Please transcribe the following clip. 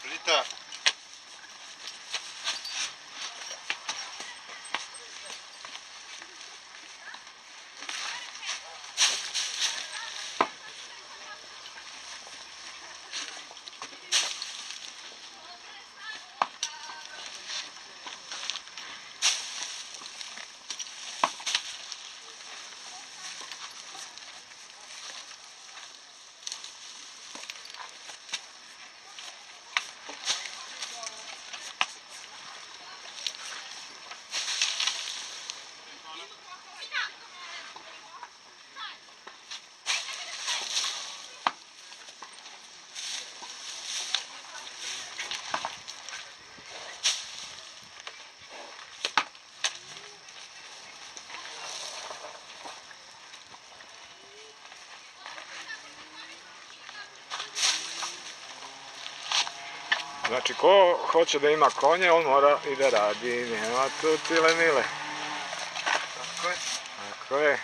Rita. Znači, ko hoće da ima konje, on mora i da radi, nema tu tile mile. Tako je. Tako je.